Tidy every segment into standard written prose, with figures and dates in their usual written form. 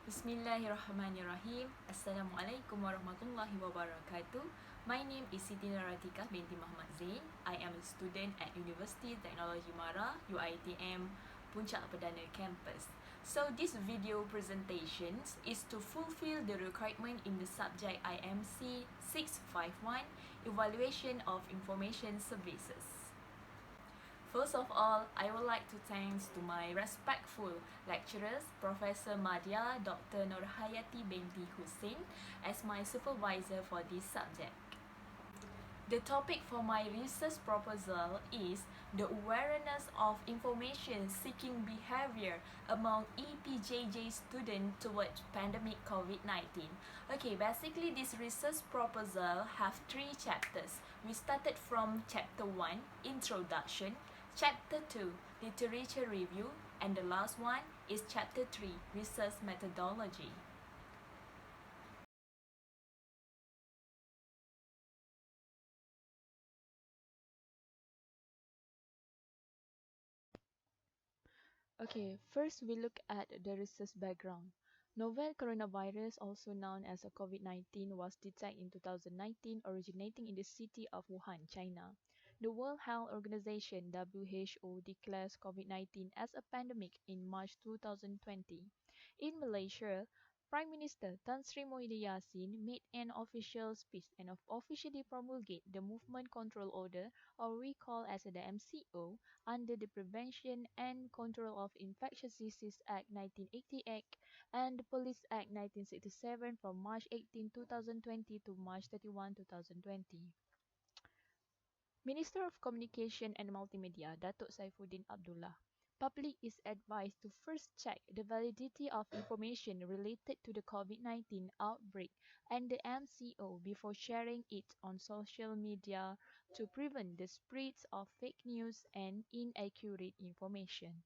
Bismillahirrahmanirrahim. Assalamualaikum warahmatullahi wabarakatuh. My name is Siti Naratika binti Muhammad Zain. I am a student at University Technology Mara, UiTM, Puncak Perdana Campus. So this video presentation is to fulfill the requirement in the subject IMC651, Evaluation of Information Services. First of all, I would like to thanks to my respectful lecturers, Professor Madya, Dr. Nurhayati binti Hussein, as my supervisor for this subject. The topic for my research proposal is the awareness of information seeking behavior among EPJJ students towards pandemic COVID-19. Okay, basically this research proposal have 3 chapters. We started from chapter 1, Introduction, chapter 2, Literature Review, and the last one is chapter 3, Research Methodology. Okay, first we look at the research background. Novel coronavirus, also known as a COVID-19, was detected in 2019, originating in the city of Wuhan, China. The World Health Organization (WHO) declares COVID-19 as a pandemic in March 2020. In Malaysia, Prime Minister Tan Sri Muhyiddin Yassin made an official speech and officially promulgated the Movement Control Order, or we call as the MCO, under the Prevention and Control of Infectious Disease Act 1988 and the Police Act 1967 from March 18, 2020 to March 31, 2020. Minister of Communication and Multimedia Datuk Saifuddin Abdullah. Public is advised to first check the validity of information related to the COVID-19 outbreak and the MCO before sharing it on social media to prevent the spread of fake news and inaccurate information.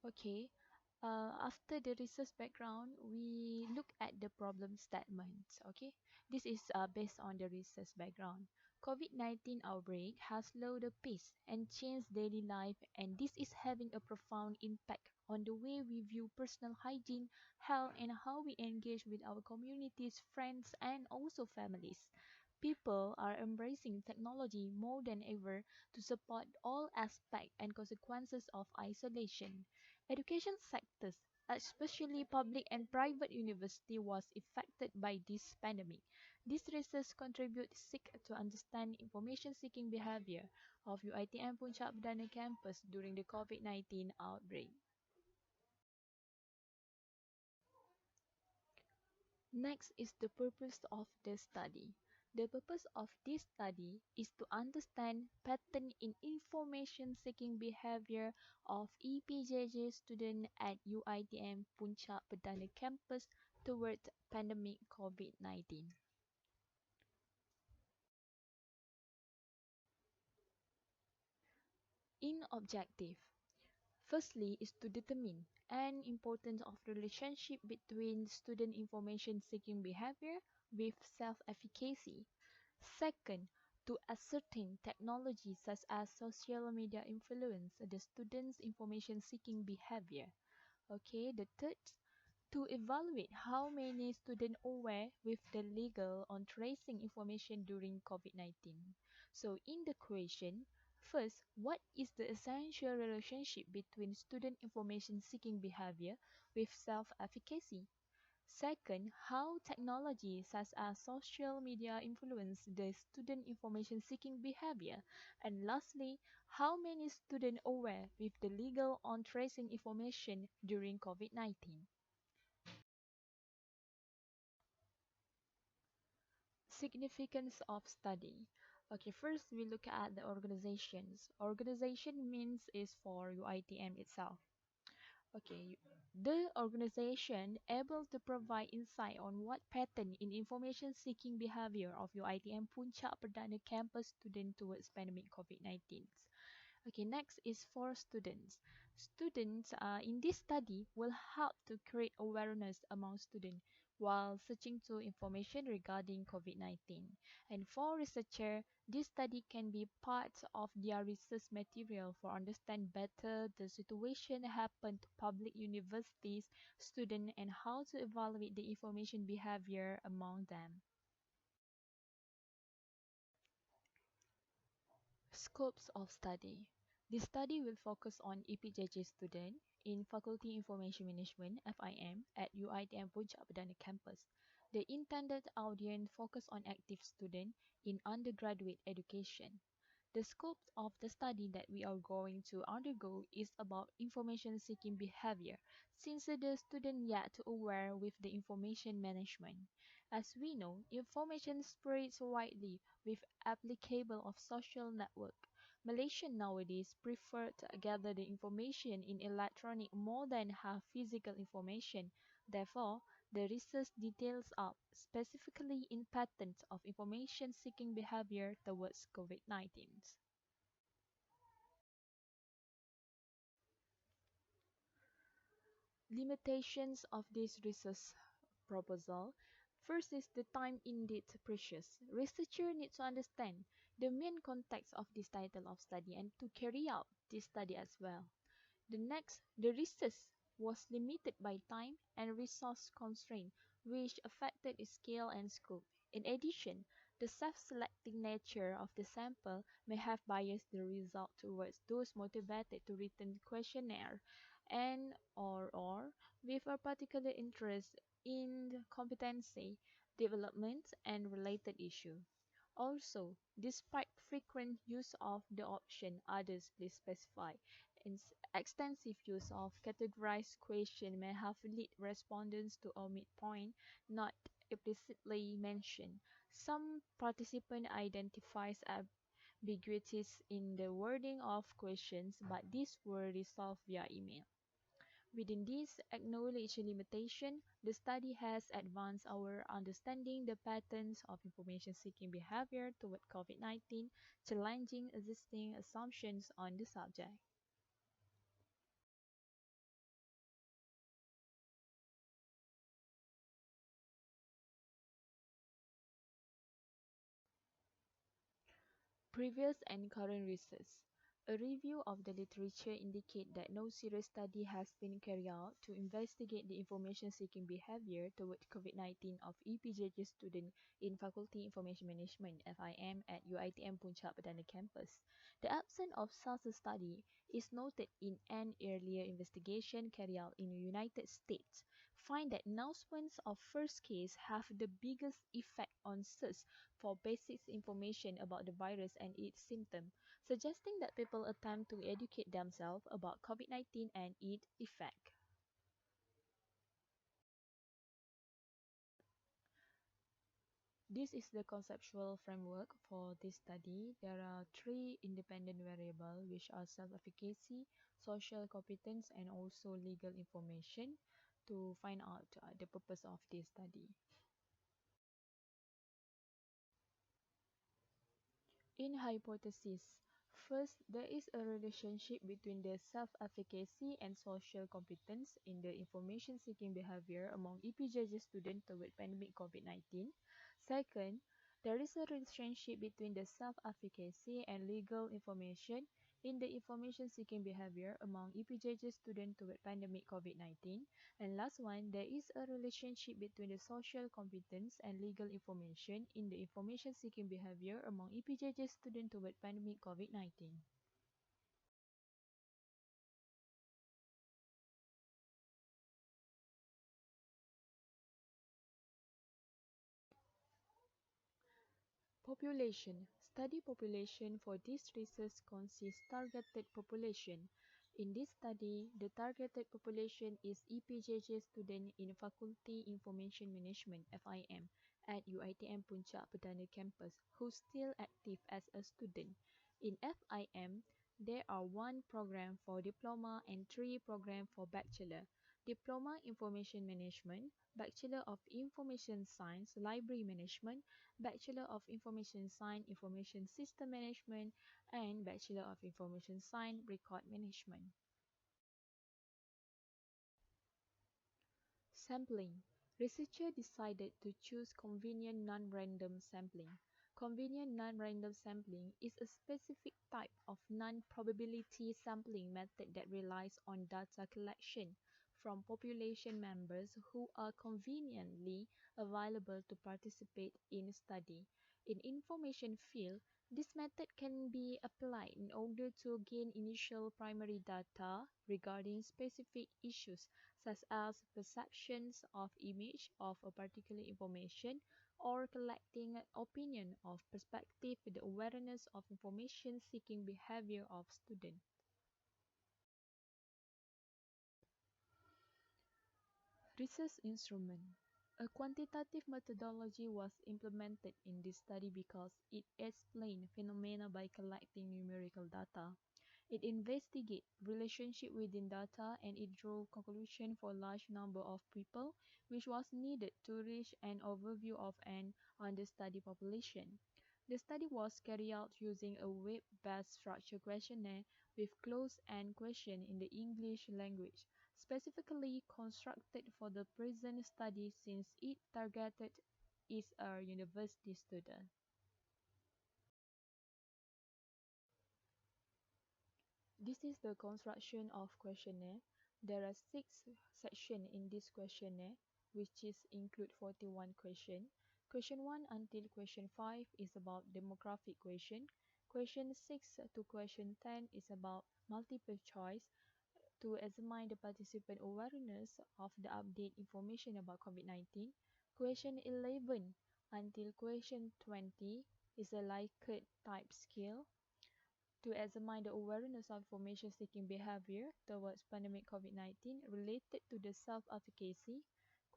Okay, after the research background, we look at the problem statements. Okay, this is based on the research background. COVID-19 outbreak has slowed the pace and changed daily life, and this is having a profound impact on the way we view personal hygiene, health, and how we engage with our communities, friends, and also families. People are embracing technology more than ever to support all aspects and consequences of isolation. Education sectors, especially public and private university, was affected by this pandemic. This research contribute seek to understand information-seeking behavior of UiTM Puncak Perdana Campus during the COVID-19 outbreak. Next is the purpose of the study. The purpose of this study is to understand pattern in information-seeking behavior of EPJJ students at UiTM Puncak Perdana Campus towards pandemic COVID-19. In objective, firstly is to determine an importance of relationship between student information seeking behavior with self-efficacy. Second, to ascertain technology such as social media influence the students' information seeking behavior. Okay, the third, to evaluate how many students aware with the legal on tracing information during COVID-19. So in the question, first, what is the essential relationship between student information seeking behavior with self-efficacy? Second, how technology such as social media influence the student information seeking behavior? And lastly, how many students aware with the legal on tracing information during COVID-19? Significance of study. Okay, first we look at the organizations. Organization means is for UiTM itself. Okay, the organization able to provide insight on what pattern in information seeking behavior of UiTM Puncak Perdana Campus student towards pandemic COVID-19. Okay, next is for students. Students in this study will help to create awareness among students while searching to information regarding COVID-19. And for researcher, this study can be part of their research material for understand better the situation happen to public universities, students, and how to evaluate the information behavior among them. Scopes of study. The study will focus on EPJJ student in Faculty Information Management (FIM) at UiTM Puncak Perdana Campus. The intended audience focus on active student in undergraduate education. The scope of the study that we are going to undergo is about information seeking behavior, since the student yet aware with the information management. As we know, information spreads widely with applicable of social network. Malaysians nowadays prefer to gather the information in electronic more than have physical information. Therefore, the research details up specifically in patterns of information seeking behavior towards COVID-19. Limitations of this research proposal. First is the time indeed precious. Researcher need to understand the main context of this title of study and to carry out this study as well. The next, the research was limited by time and resource constraint, which affected its scale and scope. In addition, the self-selecting nature of the sample may have biased the result towards those motivated to return questionnaire and or with a particular interest in the competency, development, and related issue. Also, despite frequent use of the option others please specify, extensive use of categorized question may have lead respondents to omit point not explicitly mentioned. Some participant identifies ambiguities in the wording of questions, but these were resolved via email. Within this acknowledged limitation, the study has advanced our understanding the patterns of information-seeking behavior toward COVID-19, challenging existing assumptions on the subject. Previous and current research. A review of the literature indicates that no serious study has been carried out to investigate the information-seeking behavior toward COVID-19 of EPJJ students in Faculty Information Management (FIM) at UiTM Puncak Perdana Campus. The absence of such a study is noted in an earlier investigation carried out in the United States. Find that announcements of first case have the biggest effect on search for basic information about the virus and its symptoms, suggesting that people attempt to educate themselves about COVID-19 and its effect. This is the conceptual framework for this study. There are three independent variables which are self-efficacy, social competence, and also legal information to find out the purpose of this study. In hypothesis, first, there is a relationship between the self-efficacy and social competence in the information-seeking behavior among EPJJ students toward pandemic COVID-19. Second, there is a relationship between the self-efficacy and legal information in the information-seeking behavior among EPJJ students toward pandemic COVID-19. And last one, there is a relationship between the social competence and legal information in the information-seeking behavior among EPJJ students toward pandemic COVID-19. Population. Study population for this research consists targeted population. In this study, the targeted population is EPJJ student in Faculty Information Management (FIM) at UiTM Puncak Perdana Campus who still active as a student. In FIM, there are one program for diploma and three programs for bachelor. Diploma Information Management, Bachelor of Information Science, Library Management, Bachelor of Information Science, Information System Management, and Bachelor of Information Science, Record Management. Sampling. Researchers decided to choose convenient non-random sampling. Convenient non-random sampling is a specific type of non-probability sampling method that relies on data collection from population members who are conveniently available to participate in study. In information field, this method can be applied in order to gain initial primary data regarding specific issues such as perceptions of image of a particular information or collecting opinion of perspective with the awareness of information seeking behavior of students. Research instrument. A quantitative methodology was implemented in this study because it explained phenomena by collecting numerical data. It investigated relationship within data and it drew conclusions for a large number of people, which was needed to reach an overview of an understudied population. The study was carried out using a web-based structured questionnaire with closed-end questions in the English language, specifically constructed for the present study since it targeted is a university student. This is the construction of questionnaire. There are 6 sections in this questionnaire, which is include 41 questions. Question 1 until question 5 is about demographic question. Question 6 to question 10 is about multiple choice to examine the participant awareness of the update information about COVID-19. Question 11 until question 20 is a Likert type scale to examine the awareness of information-seeking behavior towards pandemic COVID-19 related to the self-efficacy.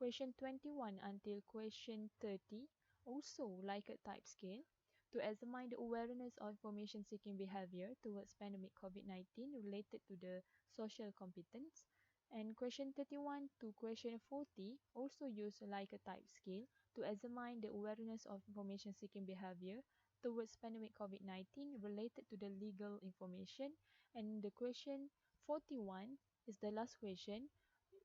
Question 21 until question 30, also like a type scale, to examine the awareness of information-seeking behavior towards pandemic COVID-19 related to the social competence. And question 31 to question 40 also use like a type scale to examine the awareness of information-seeking behavior towards pandemic COVID-19 related to the legal information. And the question 41 is the last question.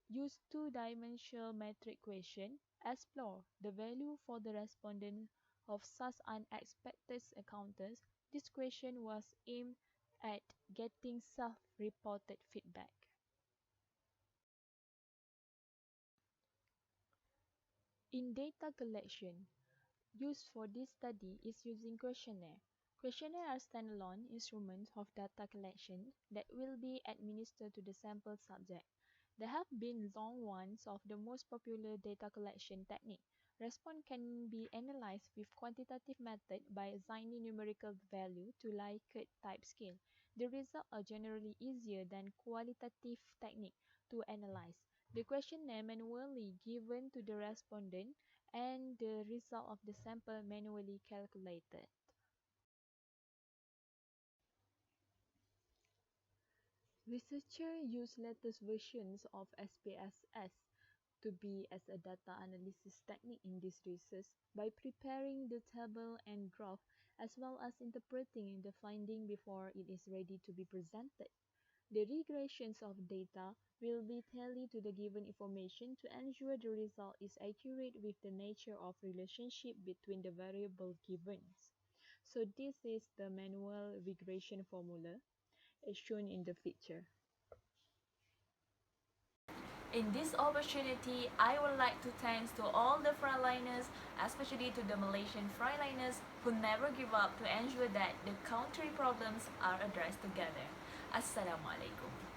Use two-dimensional metric question. Explore the value for the respondent of such unexpected encounters. This question was aimed at getting self-reported feedback. In data collection, used for this study is using questionnaire. Questionnaires are standalone instruments of data collection that will be administered to the sample subject. There have been long ones of the most popular data collection technique. Response can be analyzed with quantitative method by assigning numerical value to Likert type scale. The results are generally easier than qualitative technique to analyze. The questionnaire manually given to the respondent and the result of the sample manually calculated. Researchers use latest versions of SPSS to be as a data analysis technique in this research by preparing the table and graph as well as interpreting the finding before it is ready to be presented. The regressions of data will be tallied to the given information to ensure the result is accurate with the nature of relationship between the variable given. So this is the manual regression formula as shown in the picture. In this opportunity, I would like to thanks to all the frontliners, especially to the Malaysian frontliners who never give up to ensure that the country problems are addressed together. Assalamualaikum.